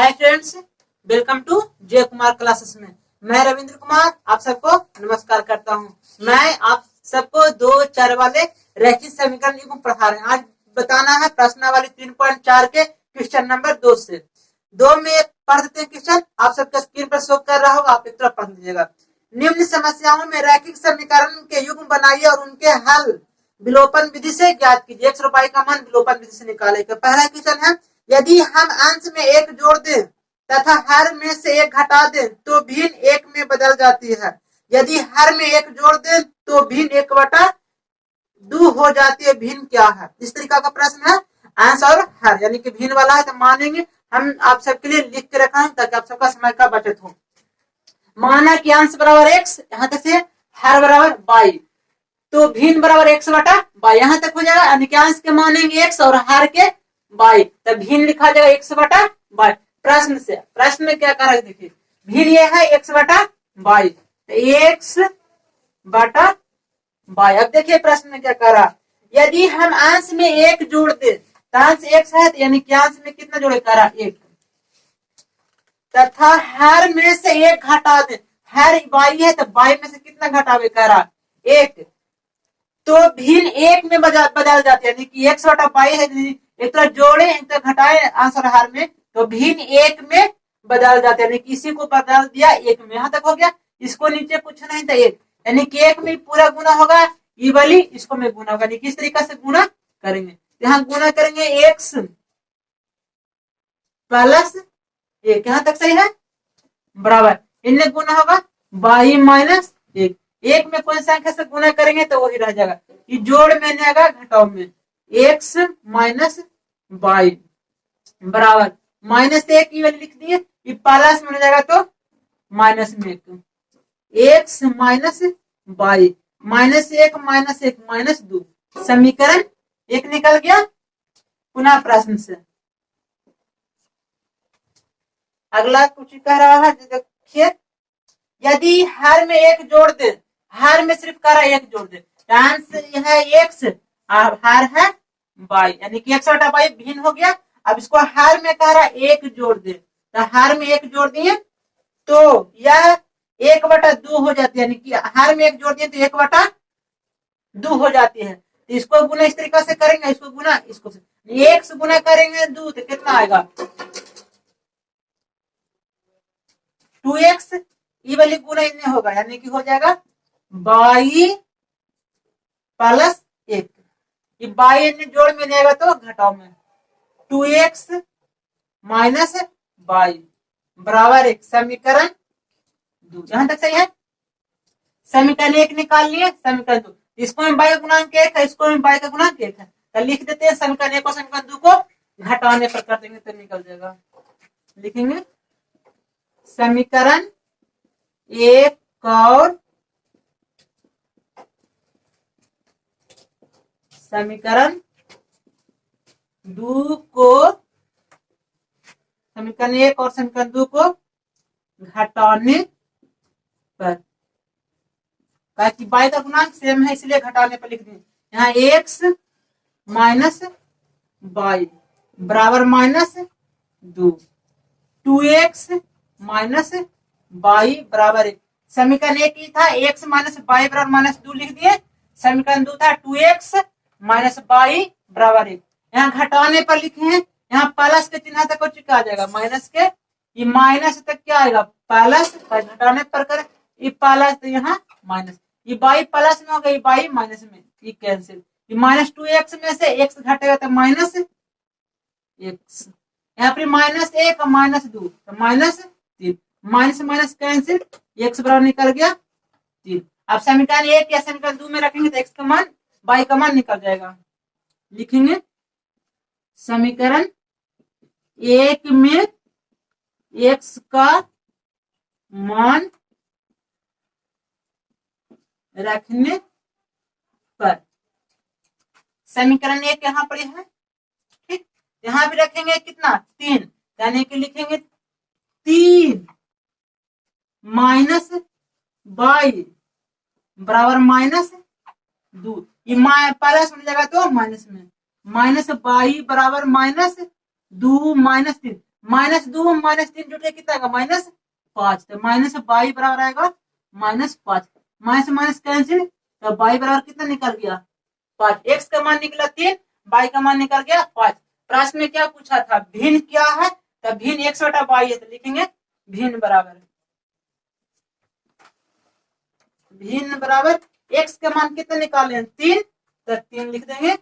Hi friends, welcome to जय Kumar classes में। मैं रविंद्र कुमार आप सबको नमस्कार करता हूं। मैं आप सबको 2-4 वाले रैखिक समीकरण युग्म पढ़ा रहे हैं। आज बताना है प्रश्नावली 3.4 के क्वेश्चन नंबर 2 से। 2 में पढ़ देते हैं क्वेश्चन, आप सबके स्क्रीन पर शो कर रहा होगा, आप एक तरफ पढ़ लीजिएगा। निम्न समस्याओं में रैखिक समीकरण के युग्म बनाइए और उनके हल विलोपन विधि से ज्ञात कीजिए। x और y का मान विलोपन विधि से निकालेंगे। पहला क्वेश्चन है, यदि हम अंश में 1 जोड़ दें तथा हर में से 1 घटा दें तो भिन्न 1 में बदल जाती है। यदि हर में 1 जोड़ दें तो भिन्न 1/2 हो जाती है। भिन्न क्या है? इस तरीका का प्रश्न है। अंश और हर यानी कि भिन्न वाला है तो मानेंगे। हम आप सबके लिए लिख के रखा हूं ताकि आप सबका समय का बचत हो। माना कि अंश बराबर x, यहां तक से हर बराबर y, तो भिन्न बराबर x/y यहां तक हो जाएगा। यानी कि अंश के मानेंगे x और हर के y, तब भिन्न लिखा जाएगा x/y। प्रश्न में क्या कहा देखिए, भिन्न ये है x/y, तो x/y। अब देखिए प्रश्न में क्या कह रहा, यदि हम अंश में 1 जोड़ दे तो अंश x है, यानी कि अंश में कितना जोड़े कह रहा 1, तथा हर में से 1 घटा दे। हर y है तो y में से कितना घटावे कह रहा 1, तो भिन्न 1 में बदल जाते हैं। यानी कि x/y है, एक तरह जोड़े एक तरह घटाए आंसर हर में, तो भिन्न 1 में बदल जाते हैं। यानी कि इसी को बदल दिया 1 में, यहां तक हो गया। इसको नीचे कुछ नहीं था 1, यानी कि 1 में पूरा गुना होगा, ये वाली इसको में गुना होगा। किस तरीका से गुना करेंगे, यहाँ गुना करेंगे x प्लस 1, यहां तक सही है, बराबर इनमें गुना होगा y माइनस 1। 1 में कोई संख्या से गुना करेंगे तो वही रह जाएगा। ये जोड़ में नहीं आएगा, घटाओ में x माइनस y बराबर -1 की वैल्यू लिख दिए। ये प्लस में जाएगा तो माइनस में 1 x माइनस y, -1 -2, समीकरण 1 निकल गया। पुनः प्रश्न से अगला कुछ कह रहा है, देखिए, यदि हर में 1 जोड़ दे, हर में सिर्फ कह रहा 1 जोड़ दे, अंश है x और हर है y, यानी कि x/y भिन्न हो गया। अब इसको हर में कह रहा 1 जोड़ दे, तो हर में 1 जोड़ दिए तो यह 1/2 हो जाती है। यानी कि हर में 1 जोड़ दिए तो 1/2 हो जाती है। तो इसको गुना इस तरीका से करेंगे, इसको गुना इसको से 1 से गुना करेंगे 2 तो कितना आएगा 2x, ये वाली गुना इनमें होगा, यानी कि हो जाएगा y प्लस 1। ये y इनमें जोड़ में नहीं आएगा तो घटाओ में 2x माइनस y बराबर 1, समीकरण 2। यहां तक सही है। समीकरण 1 निकाल लिए, समीकरण 2, इसको में y का गुणांक 1 है, इसको में y का गुणांक 1 है, तो लिख देते हैं समीकरण 1 और समीकरण 2 को घटाने पर कर देंगे तो निकल जाएगा। लिखेंगे समीकरण 1 और समीकरण 2 को, समीकरण 1 और समीकरण 2 को घटाने पर, ताकि y का गुणांक सेम है इसलिए घटाने पर लिख दें। यहाँ x माइनस y बराबर -2, 2x माइनस y बराबर 1। समीकरण 1 ही था x माइनस y बराबर -2 लिख दिए। समीकरण 2 था 2x माइनस y बराबर 1। यहाँ घटाने पर लिखे हैं, यहाँ प्लस के चिन्ह तक हो चुका आ जाएगा, माइनस के ये माइनस तक क्या आएगा प्लस, घटाने पर कर ये प्लस तो यहाँ माइनस, ये y प्लस में हो गया, ये y माइनस में, ये कैंसिल, ये -2x में से x घटेगा तो -x, यहाँ पर -1 और -2 तो -3, माइनस माइनस कैंसिल, x बराबर निकल गया 3। अब समीकरण 1 या समीकरण 2 में रखेंगे तो x का मान y का मान निकल जाएगा। लिखेंगे समीकरण 1 में x का मान रखने पर, समीकरण 1 यहाँ पर है, ठीक, यहाँ भी रखेंगे कितना 3, यानी कि लिखेंगे 3 माइनस y बराबर -2, ये प्लस में जाएगा तो माइनस में, -y बराबर -2 -3, -2 -3 जुट के कितना आएगा -5। तो -y बराबर आएगा -5। माइनस माइनस कैंसिल, तो y बराबर कितना निकल गया 5। x का मान निकला 3, y का मान निकल गया 5। प्रश्न में क्या पूछा था, भिन्न क्या है, तो भिन्न x बटा y है, तो लिखेंगे भिन्न बराबर x के मान कितना निकाले हैं 3, तो 3 लिख देंगे।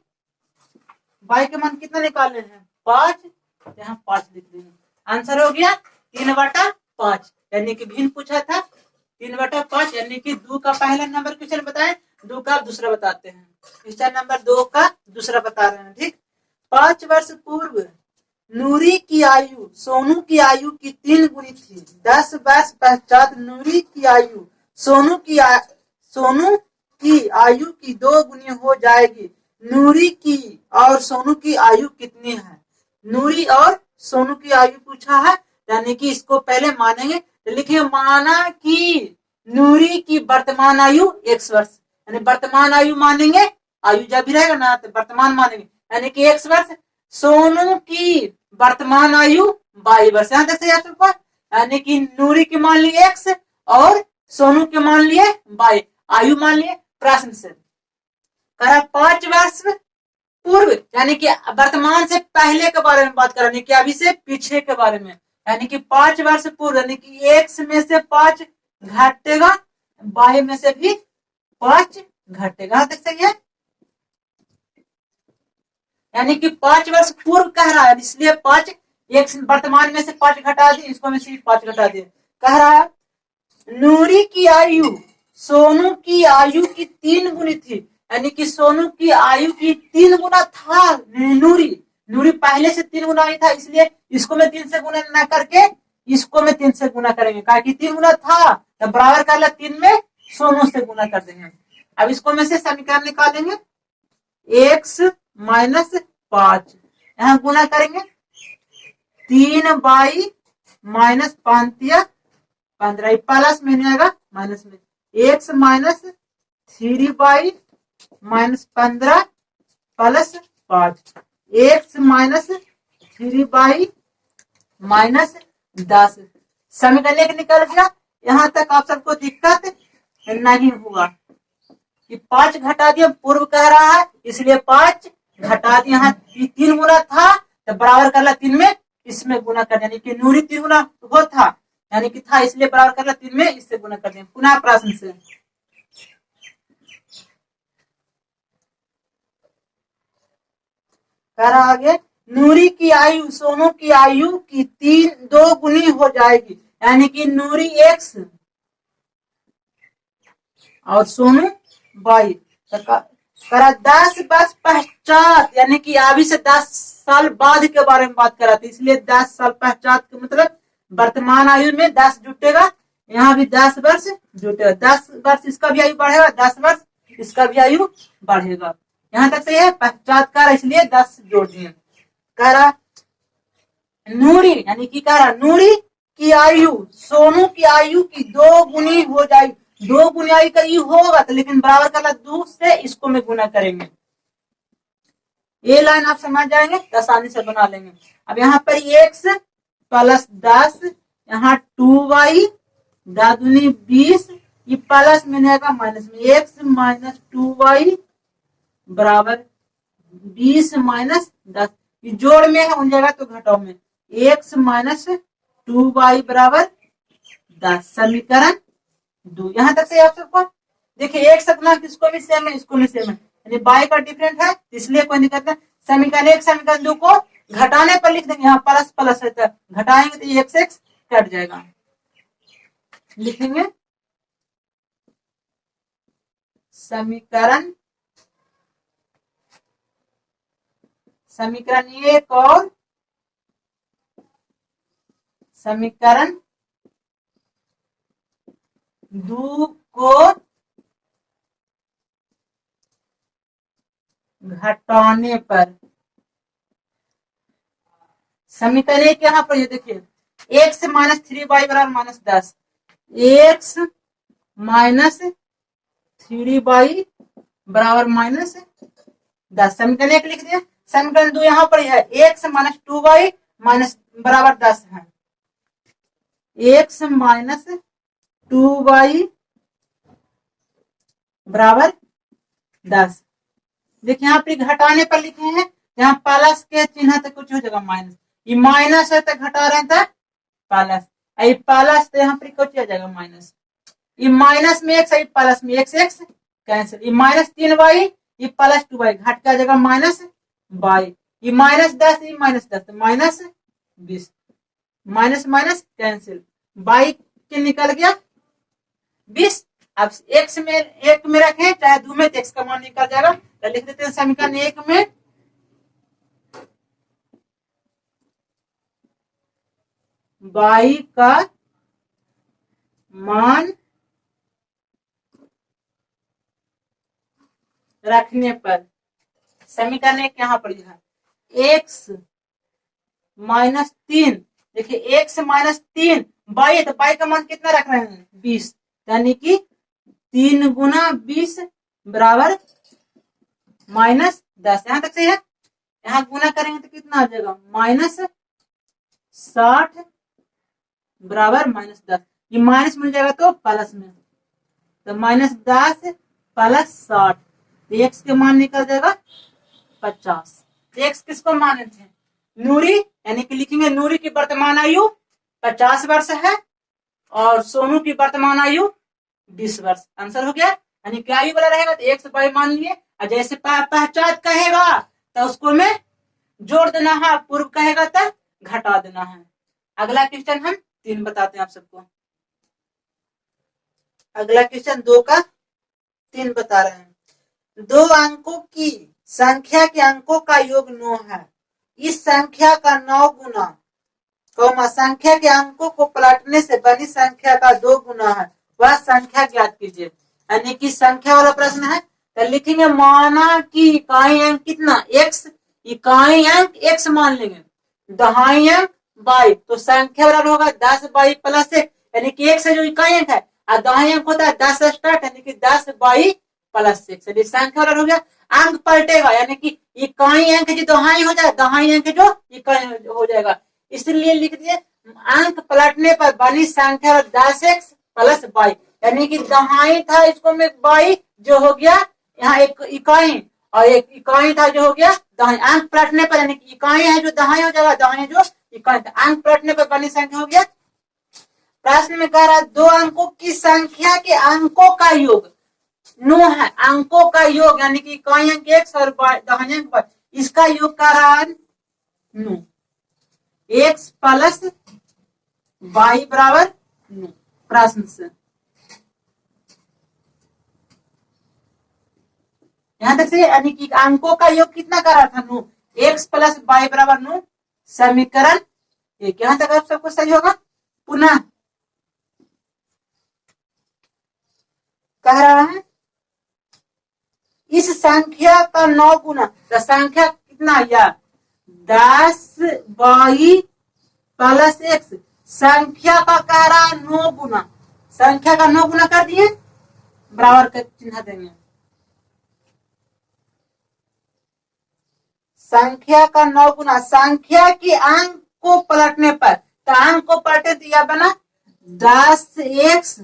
y के मान कितना निकाले हैं 5, तो यहाँ 5 लिख देंगे। आंसर हो गया 3/5, यानी कि भिन्न पूछा था 3/5, यानी कि 2 का पहला नंबर क्वेश्चन बताएं, 2 का दूसरा बताते हैं। क्वेश्चन नंबर 2 का दूसरा बता रहे हैं। ठीक, 5 वर्ष पूर्व नूरी की आयु सोनू की आयु की 3 गुनी थी। 10 वर्ष पश्चात नूरी की आयु सोनू की आयु की 2 गुनी हो जाएगी। नूरी की और सोनू की आयु कितनी है। नूरी और सोनू की आयु पूछा है, यानी कि इसको पहले मानेंगे, तो लिखिए माना कि नूरी की वर्तमान आयु x वर्ष, यानी वर्तमान आयु मानेंगे, आयु जब भी रहेगा ना तो वर्तमान मानेंगे, यानी कि x वर्ष। सोनू की वर्तमान आयु y वर्ष, यहाँ तक याद रखो, यानी कि नूरी की मान लिए x और सोनू के मान लिए y, आयु मान लिए। प्रश्न से करा 5 वर्ष पूर्व, यानी कि वर्तमान से पहले के बारे में बात करें, कि अभी से पीछे के बारे में, यानी कि 5 वर्ष पूर्व, यानी कि x में से 5 घटेगा, y में से भी 5 घटेगा, तक सही है। यानी कि 5 वर्ष पूर्व कह रहा है, इसलिए 5 x वर्तमान में से 5 घटा दिए, इसको में से 5 घटा दिए। कह रहा है नूरी की आयु सोनू की आयु की 3 गुनी थी, यानी कि सोनू की आयु की 3 गुना था। नूरी पहले से 3 गुना ही था, इसलिए इसको में 3 से गुना न करके इसको में 3 से गुना करेंगे, कहा कि 3 गुना था तो बराबर कर ला 3 में सोनू से गुना कर देंगे। अब इसको में से समीकरण निकालेंगे, x माइनस 5, यहाँ गुना करेंगे 3y माइनस 5 15, प्लस में नहीं आएगा माइनस में, x minus 3y minus 15 plus 5, x minus 3y minus 10। समीकरण एक निकल गया। यहाँ तक आप सबको दिक्कत नहीं हुआ कि 5 घटा दिया, पूर्व कह रहा है इसलिए 5 घटा दिया, यहाँ 3 गुना था तो बराबर कर ला 3 में इसमें गुना कर, यानी कि नूरी 3 गुना वो था, यानी कि था इसलिए बराबर कर ला 3 में इससे गुना कर दें। पुनः प्रश्न से कह रहा आगे, नूरी की आयु सोनू की आयु की 2 गुनी हो जाएगी, यानी कि नूरी x और सोनू y। करा 10 वर्ष पश्चात, यानी कि अभी से 10 साल बाद के बारे में बात करा थी, इसलिए 10 साल पश्चात का मतलब वर्तमान आयु में 10 जुटेगा, यहाँ भी 10 वर्ष जुटेगा। 10 वर्ष इसका भी आयु बढ़ेगा, 10 वर्ष इसका भी आयु बढ़ेगा। यहाँ तक सही है, पश्चात का इसलिए 10 जोड़ दिए। कह रहा नूरी, यानी कि कह रहा नूरी की आयु सोनू की आयु की 2 गुनी हो जाएगी। 2 गुनी आयु का यू होगा तो लेकिन बराबर करना 2 से इसको में गुना करेंगे। ये लाइन आप समझ जाएंगे तो आसानी से बना लेंगे। अब यहाँ पर x प्लस 10, यहाँ 2y 10 दूनी 20, ये प्लस में नहीं आएगा माइनस में, x माइनस 2y बराबर 20 माइनस 10, ये जोड़ में है उन जगह तो घटाओ में, x माइनस 2y बराबर 10। समीकरण 2। यहाँ तक से आप सबको देखिए, एक सपना किसको भी सेम है, इसको भी सेम है, यानी y का डिफरेंट है इसलिए कोई दिक्कत नहीं। समीकरण 1 समीकरण 2 को घटाने पर लिख देंगे, यहाँ प्लस प्लस है तो घटाएंगे तो ये x कट जाएगा। लिखेंगे समीकरण 1 और समीकरण 2 को घटाने पर। समीकरण 1 यहाँ पर ये देखिए, x माइनस 3y बराबर माइनस 10, x माइनस 3y बराबर माइनस 10। समीकरण 1 लिख दिया। समीकरण 2 यहाँ पर है, x माइनस 2y बराबर 10 है। x माइनस 2y बराबर 10। देखिए यहाँ पे घटाने पर लिखे हैं, यहाँ प्लस के चिन्ह तो कुछ हो जाएगा माइनस, ये माइनस है तो घटा रहे हैं तो प्लस, ये प्लस तो यहाँ पे कुछ हो जाएगा माइनस, ये माइनस में x है, प्लस में x x कैंसिल, ये माइनस 3y, ये प्लस 2y घट के आ जाएगा माइनस y, ये माइनस 10, ये माइनस 10 तो minus 20, minus minus cancel, y के निकल गया 20। अब x में एक में रखें चाहे दो में, x का मान निकल जाएगा, तो लिख देते हैं समीकरण 1 में y का मान रखने पर, समीकरण 1 यहाँ पर लिखा x माइनस 3, देखिए x माइनस 3 y, तो y का मान कितना रख रहे हैं 20, यानी कि 3 गुना 20 बराबर माइनस 10। यहां तक सही है। यहाँ गुना करेंगे तो कितना आ जाएगा माइनस 60 बराबर माइनस 10, ये माइनस मिल जाएगा तो प्लस में, तो माइनस 10 प्लस 60, तो एक्स के मान निकल जाएगा 50। एक्स किसको माने थे नूरी, यानी कि लिखेंगे नूरी की वर्तमान आयु 50 वर्ष है और सोनू की वर्तमान आयु 20 वर्ष। आंसर हो गया, यानी क्या आयु वाला रहेगा तो एक्स वाई मान लिए, और जैसे पहचान कहेगा तो उसको में जोड़ देना है, पूर्व कहेगा तो घटा देना है। अगला क्वेश्चन हम 3 बताते हैं आप सबको, अगला क्वेश्चन 2 का 3 बता रहे हैं। 2 अंकों की संख्या के अंकों का योग 9 है, इस संख्या का 9 गुना संख्या के अंकों को पलटने से बनी संख्या का 2 गुना है, वह संख्या ज्ञात कीजिए। यानी कि संख्या वाला प्रश्न है, तो लिखेंगे माना कि इकाई अंक कितना x, इकाई अंक x मान लेंगे, दहाई अंक y, तो संख्या बराबर होगा 10y प्लस 1, यानी कि x है जो इकाई अंक है और दहाई अंक होता है 10 स्टार्ट, यानी कि 10y प्लस 6, चलिए संख्या बराबर हो गया। अंक पलटेगा, यानी कि इकाई अंक जो दहाई हो जाए, दहाई अंक जो इकाई हो जाएगा, इसलिए लिख दिए अंक पलटने पर बनी संख्या 10x प्लस y, यानी कि दहाई था इसको में y जो हो गया यहाँ एक इकाई, और एक इकाई था जो हो गया दहाई, अंक पलटने पर यानी कि इकाई है जो दहाई हो जाएगा, दहाई जो इकाई, अंक पलटने पर बनी संख्या हो गया। प्रश्न में कह रहा है 2 अंकों की संख्या के अंकों का योग 9 है, अंकों का योग यानी कि इकाई अंक x और दहाई अंक y, इसका योग कर रहा है 9, x प्लस y बराबर 9। प्रश्न से यहां तक से, यानी कि अंकों का योग कितना कर रहा था 9, x प्लस y बराबर 9, समीकरण एक। यहां तक आप सबको सही होगा। पुनः कह रहा है इस संख्या का 9 गुना, तो संख्या कितना या 10y प्लस x, संख्या का कह रहा है 9 गुना, संख्या का 9 गुना कर दिए, बराबर का चिन्ह देंगे, संख्या का 9 गुना, संख्या के अंक को पलटने पर, तो अंक को पलटे दिया बना 10x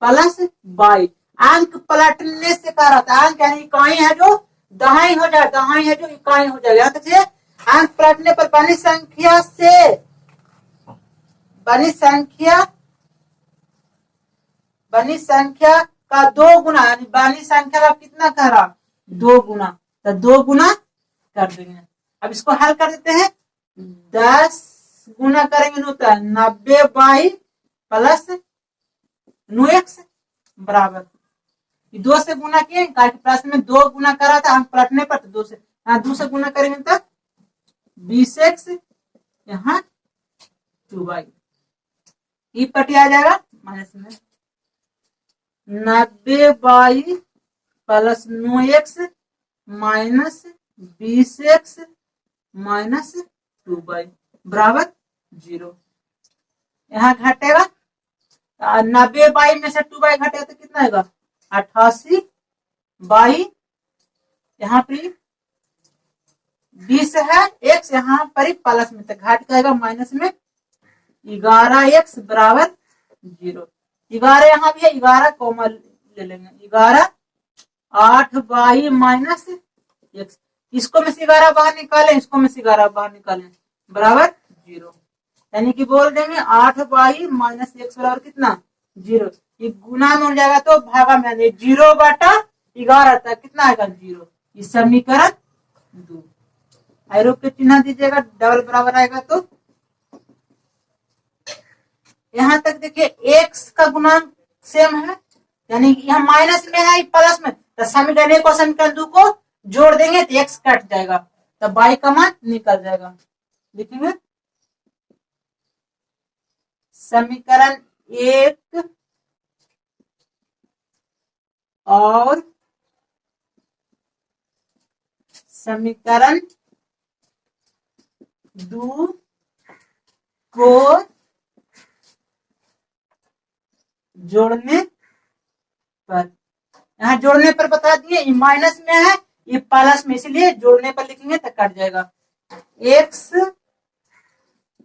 प्लस y, अंक पलटने से कह रहा था, अंक यानी इकाई है जो दहाई हो जाए, दहाई है जो इकाई हो जाए, यहाँ अंक पलटने पर बनी संख्या से, बनी संख्या का 2 गुना, यानी बनी संख्या का कितना कह रहा 2 गुना, तो 2 गुना कर देंगे। अब इसको हल कर देते हैं, 10 गुना करेंगे होता है 90y प्लस 9x बराबर, 2 से गुना किए, प्रश्न में 2 गुना करा था, अंक पलटने पर तो 2 से, हाँ 2 से गुना करेंगे तो 20x यहाँ 2y, ई पटी आ जाएगा माइनस में 90y plus 9x minus 20x minus 2y बराबर 0। यहाँ घटेगा 90y में से 2y घटेगा तो कितना आएगा 88y, यहाँ पे 20 है, x यहाँ पर ही प्लस में, तो घाट जाएगा माइनस में। 11x बराबर 0। 11 यहाँ भी है, 11 कॉमन ले लेंगे। 11 8y माइनस x, इसको में से 11 बाहर निकालें, इसको में से 11 बाहर निकालें, बराबर 0। यानी कि बोल देंगे 8y माइनस x बराबर कितना, 0। ये गुना में हो जाएगा तो भागा में 0/11 तक कितना आएगा, 0। ये समीकरण 2। एरो के चिन्ह दीजिएगा, डबल बराबर आएगा तो यहां तक देखिए x का गुणांक सेम है, यानी यहाँ माइनस में है प्लस में, तो समीकरण 1 और समीकरण 2 को जोड़ देंगे तो x कट जाएगा, तो y का मान निकल जाएगा। लिखेंगे समीकरण 1 और समीकरण 2 को जोड़ने पर, यहाँ जोड़ने पर बता दिए ये माइनस में है, ये प्लस में, इसलिए जोड़ने पर लिखेंगे तो कट जाएगा। x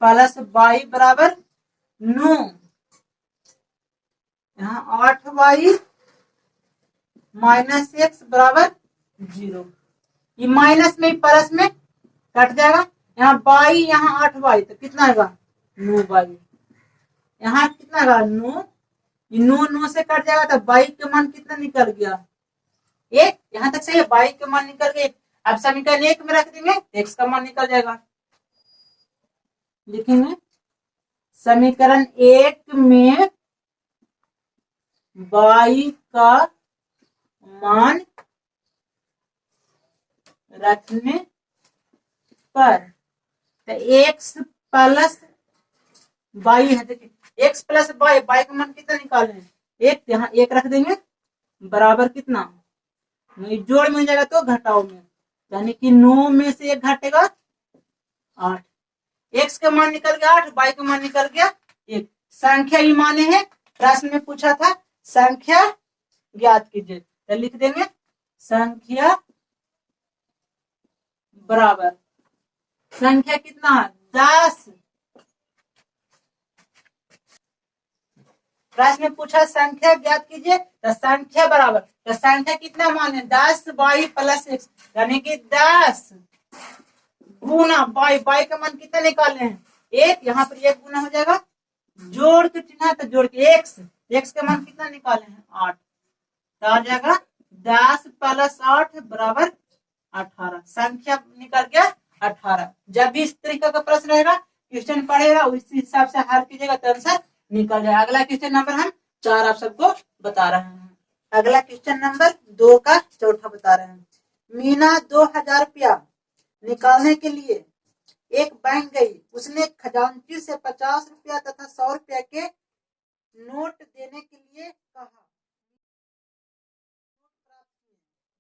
प्लस y बराबर 9, यहाँ 8y माइनस x बराबर 0। ये माइनस में प्लस में कट जाएगा, यहाँ y यहाँ 8y, तो कितना आएगा 9y, यहाँ कितना आएगा 9, 9 से कट जाएगा, तो y के मान कितना निकल गया 1। यहाँ तक सही है, y के मान निकल गए। अब समीकरण 1 में रख देंगे, x का मान निकल जाएगा। लिखेंगे समीकरण 1 में y का मान रखने पर, तो x प्लस y है, देखिए x प्लस y का मान कितना निकाले, 1, यहाँ 1 रख देंगे, बराबर कितना, जोड़ में हो जाएगा तो घटाओ में, यानी कि 9 में से 1 घटेगा 8, x का मान निकल गया 8, y का मान निकल गया 1। संख्या ही माने हैं, प्रश्न में पूछा था संख्या ज्ञात कीजिए, तो लिख देंगे संख्या बराबर, संख्या कितना 10, प्रश्न में पूछा संख्या ज्ञात कीजिए, तो संख्या बराबर, तो संख्या कितना मान है 10y प्लस x, यानी कि 10 गुना y का मान कितना निकालने हैं 1, यहाँ पर 1 गुना हो जाएगा, जोड़ के चिन्ह तो जोड़ के x का मान कितना निकाले हैं 8, तो आ जाएगा 10 प्लस 8 बराबर 18, संख्या निकल गया 18। जब भी इस तरीका का प्रश्न रहेगा, क्वेश्चन पढ़ेगा, उसी हिसाब से हल कीजिएगा तो आंसर निकल जाए। अगला क्वेश्चन नंबर हम 4 आप सबको बता रहे हैं। अगला क्वेश्चन नंबर 2 का चौथा बता रहे हैं। मीना 2000 रुपया निकालने के लिए एक बैंक गई, उसने खजांची से 50 रुपया तथा 100 रुपया के नोट देने के लिए कहा।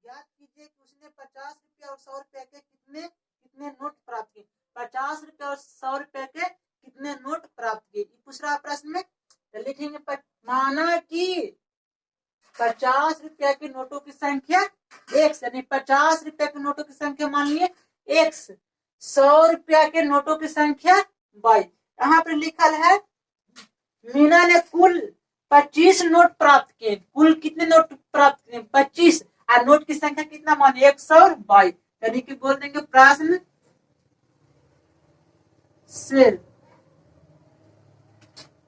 याद कीजिए कि उसने 50 रुपया और 100 रुपया के कितने कितने नोट प्राप्त किए, 50 रुपया और 100 रुपया के कितने नोट प्राप्त किए, पूछ रहा प्रश्न में। तो लिखेंगे माना कि 50 रुपया के नोटों की संख्या x, यानी 50 रुपया के नोटों की संख्या मान लिए x, 100 रुपया के नोटों की संख्या y। यहाँ पर लिखल है मीना ने कुल 25 नोट प्राप्त किए, कुल कितने नोट प्राप्त किए 25, और नोट की संख्या कितना माने 100 और y, यानी कि बोल देंगे प्रश्न सिर्फ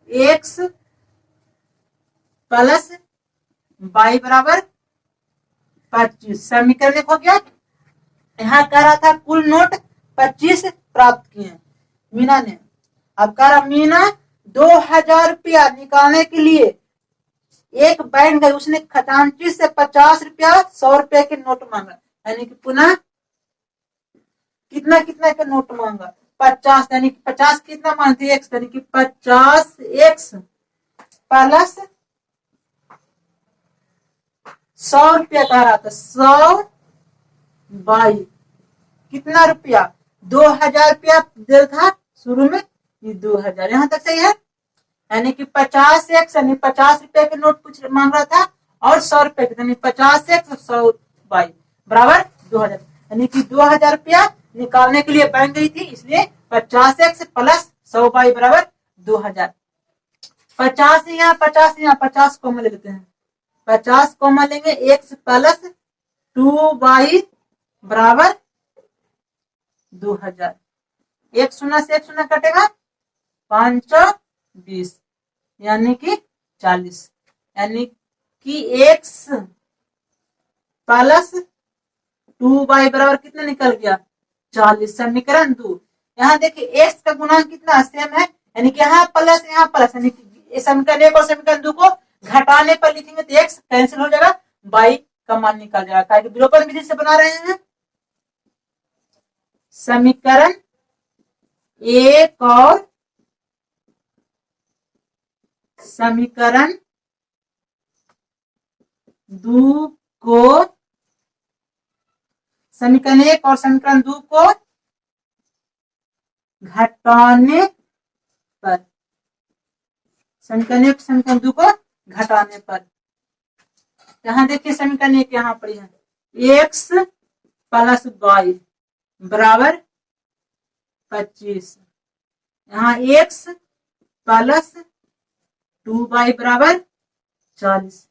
x प्लस y बराबर 25। समीकरण हो गया। यहाँ कह रहा था कुल नोट 25 प्राप्त किए मीना ने, अब कह रहा मीना 2000 रुपया निकालने के लिए एक बैंक गई, उसने खजांची से 50 रुपया 100 रुपया के नोट मांगा, यानी कि पुनः कितना कितना के नोट मांगा 50, यानी कि 50 कितना मानते x, यानी कि 50x प्लस 100 रुपया कह रहा था 100 बाई कितना रुपया 2000 रुपया दिल था शुरू में, ये 2000, यहाँ तक सही है। यानी कि 50x यानी 50 रुपया के नोट कुछ मांग रहा था, और 100 रुपया के, यानी 50x और 100 बाई बराबर 2000, यानी कि 2000 रुपया निकालने के लिए बन गई थी, इसलिए 50x प्लस 100y बराबर 2000। 50 यहाँ 50 यहाँ 50 कॉमन ले लेते हैं, 50 कॉमन लेंगे, x प्लस 2y बराबर 2000। एक शून्य से एक शून्य कटेगा, 520 यानी कि 40, यानी कि x प्लस 2y बराबर कितना निकल गया 40। समीकरण 2। यहाँ देखिए x का गुणांक कितना सेम है, यानी कि यहाँ प्लस यानी कि समीकरण 1 और समीकरण 2 को घटाने पर लिखेंगे तो x कैंसिल हो जाएगा, y का मान निकल जाएगा, विलोपन विधि से बना रहे हैं। समीकरण 1 और समीकरण 2 को समीकरण 1 और समीकरण 2 को घटाने पर, समीकरण 1 समीकरण 2 को घटाने पर, यहां देखिए समीकरण 1 यहां पर है, x प्लस y बराबर 25, यहाँ x प्लस 2y बराबर 40,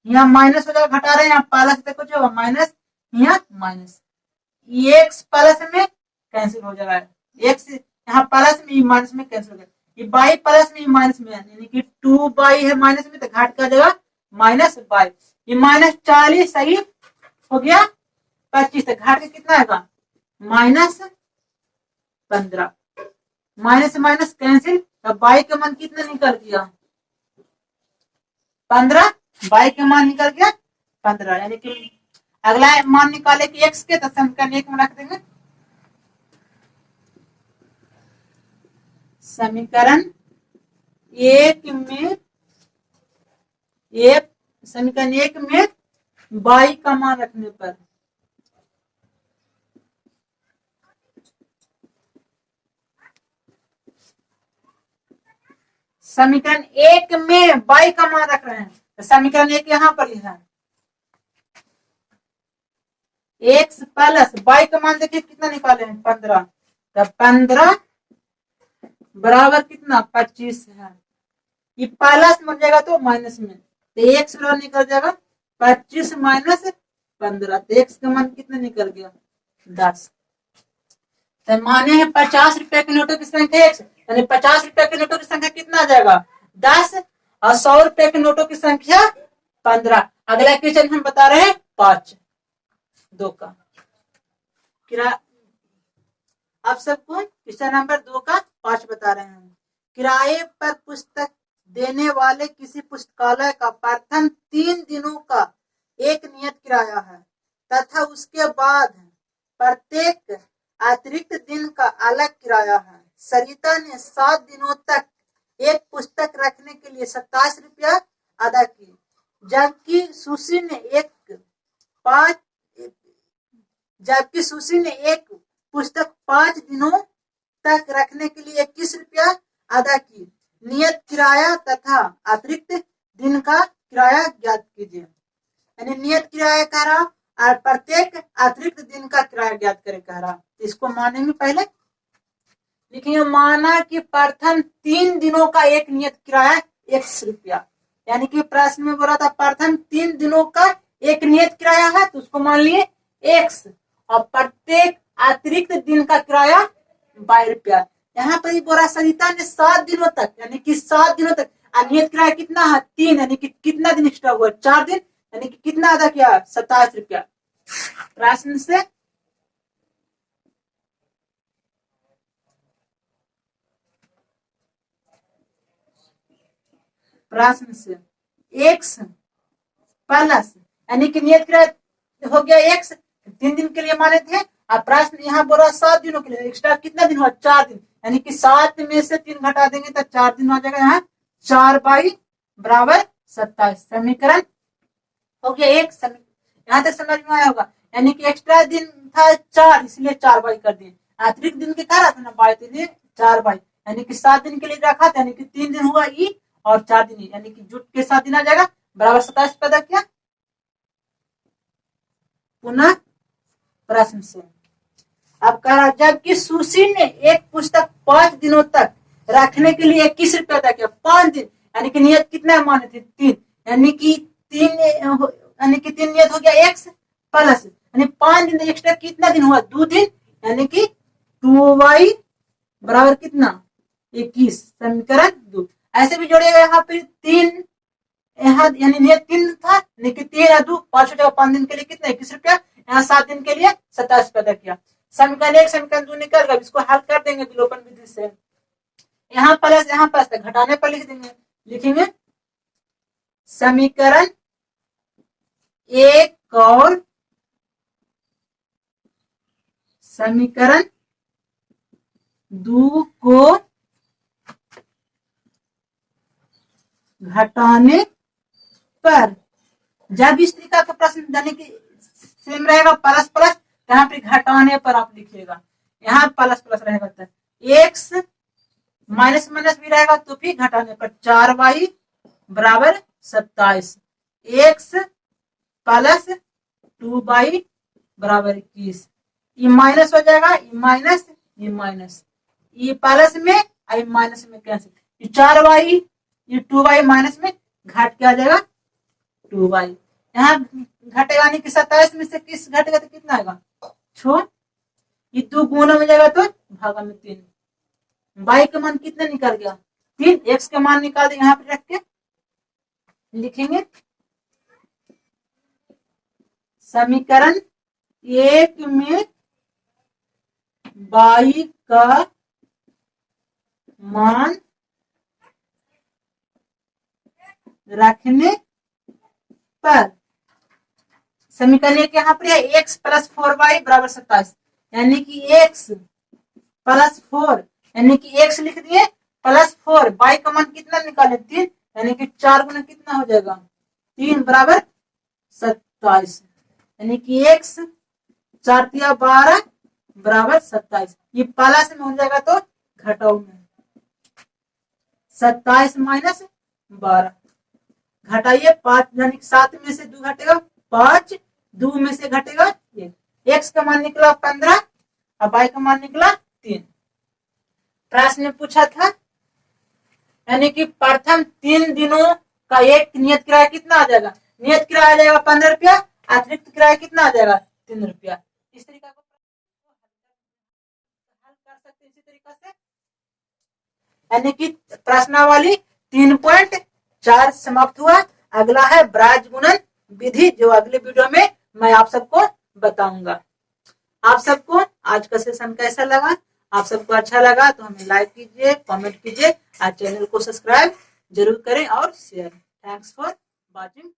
यहाँ माइनस हो जाएगा, घटा रहे हैं, यहाँ प्लस देखो जो माइनस, यहाँ माइनस, x प्लस में कैंसिल हो जाएगा, x यहाँ प्लस में माइनस में कैंसिल हो जाएगा, ये y प्लस में माइनस में, यानी कि 2y है माइनस में तो घाट का जाएगा माइनस y, ये माइनस 40 सही हो गया, 25 तक घाट के कितना आएगा माइनस 15, माइनस माइनस कैंसिल, तो y का मान कितना निकल गया 15, y का मान निकल गया 15, यानी कि अगला मान निकाले कि x के, तो समीकरण 1 में रख देंगे, समीकरण 1 में समीकरण 1 में y का मान रखने पर समीकरण 1 में y का मान रख रहे हैं, तो समीकरण 1 यहां पर है, x प्लस y का मान देखिए कितना निकाले हैं 15, तो 15 बराबर कितना 25 है, ये प्लस बन जाएगा तो माइनस में, तो x बराबर निकल जाएगा 25 माइनस 15, तो x का मान कितना निकल गया 10। तो माने हैं 50 रुपए के नोटों की संख्या x, यानी 50 रुपए के नोटों की संख्या कितना आ जाएगा 10, और 100 रुपए के नोटों की संख्या 15। अगला क्वेश्चन हम बता रहे हैं 5 2 का किराया, आप सबको क्वेश्चन नंबर 2 का 5 बता रहे हैं। किराए पर पुस्तक देने वाले किसी पुस्तकालय का प्रथम 3 दिनों का एक नियत किराया है तथा उसके बाद प्रत्येक अतिरिक्त दिन का अलग किराया है। सरिता ने 7 दिनों तक एक पुस्तक रखने के लिए 27 रुपया अदा की, जबकि सुशी ने एक पुस्तक 5 दिनों तक रखने के लिए 21 रुपया अदा की। नियत किराया तथा अतिरिक्त दिन का किराया ज्ञात कीजिए। यानी नियत किराया कह रहा और प्रत्येक अतिरिक्त दिन का किराया ज्ञात करे कह रहा। इसको मानेंगे, पहले लिखेंगे माना कि प्रथम 3 दिनों का एक नियत किराया 1 रुपया, यानी कि प्रश्न में बोला था प्रथम 3 दिनों का एक नियत किराया है, तो उसको मान लिए x, और प्रत्येक अतिरिक्त दिन का किराया 22 रुपया। यहाँ पर ही बोला सरिता ने 7 दिनों तक, यानी कि 7 दिनों तक, नियत किराया कितना है 3, यानी कि कितना दिन एक्स्ट्रा हुआ 4 दिन, यानी कि कितना अदा किया 27 रुपया। प्रश्न से x प्लस, यानी कि नियत किराया हो गया x, 3 दिन के लिए माने थे, और प्रश्न यहाँ बोला 7 दिनों के लिए, एक्स्ट्रा कितना दिन हुआ 4 दिन, यानी कि 7 में से 3 घटा देंगे तो 4 दिन हो जाएगा। यहाँ 4 बाई बराबर 27, समीकरण हो गया एक। यहाँ तक समझ में आया होगा, यानी कि एक्स्ट्रा दिन था 4, इसलिए 4 बाई कर दिए, अतिरिक्त दिन के कह रहा था ना बाई, तो 4 बाई, यानी कि 7 दिन के लिए रखा था, यानी कि 3 दिन हुआ ई और 4 दिन, यानी कि जुट के 7 दिन आ जाएगा बराबर 27 पैदा किया। पुनः प्रश्न से अब कह रहा जबकि सुशी ने एक पुस्तक 5 दिनों तक रखने के लिए 21 रुपया अदा किया। 5 दिन यानी कि नियत कितना माने थे 3, यानी कि 3 नियत हो गया x प्लस यानी 5 दिन एक्स्ट्रा कितना दिन हुआ 2 दिन, यानी कि 2y बराबर कितना 21 समीकरण 2। ऐसे भी जोड़िएगा यहाँ पे 3 यहाँ यानी नियत 3 था, यानी कि 3 या 2 5 दिन के लिए कितना 21 रुपया, यहाँ 7 दिन के लिए 27 रुपया अदा किया। समीकरण 1 समीकरण 2 निकल गया, इसको हल कर देंगे विलोपन विधि से। यहाँ प्लस घटाने पर लिख देंगे, लिखेंगे समीकरण 1 और समीकरण 2 को घटाने पर, जब इस तरीका का प्रश्न यानी कि सेम रहेगा प्लस प्लस, यहाँ पे घटाने पर आप लिखिएगा, यहाँ प्लस प्लस रहेगा तो एक्स माइनस माइनस भी रहेगा तो फिर घटाने पर 4y बराबर 27, एक्स प्लस 2y बराबर 21, ये माइनस हो जाएगा, ये माइनस ये माइनस, ये प्लस में आई माइनस में कैंसिल, ये 4y ये 2y माइनस में घट के आ जाएगा 2y, यहाँ घटेगा नहीं कि 27 में से किस घटेगा तो कितना आएगा 6, ये 2 गुना हो जाएगा तो भागा में 3, y का मान कितना निकल गया 3, x का मान निकाल देंगे यहाँ पे रख के लिखेंगे समीकरण 1 में y का मान रखने पर, समीकरण 1 यहाँ पर है x प्लस 4y बराबर 27, यानी कि x प्लस 4 यानी कि x लिख दिए प्लस 4, y का मान कितना निकाले 3, यानी कि 4 गुना कितना हो जाएगा 3 बराबर 27, यानी कि x 4 तिया 12 बराबर 27, ये प्लस में हो जाएगा तो घटाओ में 27 माइनस 12, घटाइए 5 यानी 7 में से 2 घटेगा 5, 2 में से घटेगा 1, x का मान निकला 15 और y का मान निकला 3। प्रश्न में पूछा था यानी कि प्रथम 3 दिनों का एक नियत किराया कितना आ जाएगा, नियत किराया आ जाएगा 15 रुपया, अतिरिक्त किराया कितना आ जाएगा 3 रुपया। इस तरीका को हल कर सकते इसी तरीका से, यानी कि प्रश्नावली 3.4 समाप्त हुआ। अगला है ब्राज गुणन विधि, जो अगले वीडियो में मैं आप सबको बताऊंगा। आप सबको आज का सेशन कैसा लगा, आप सबको अच्छा लगा तो हमें लाइक कीजिए, कमेंट कीजिए और चैनल को सब्सक्राइब जरूर करें और शेयर। Thanks for watching.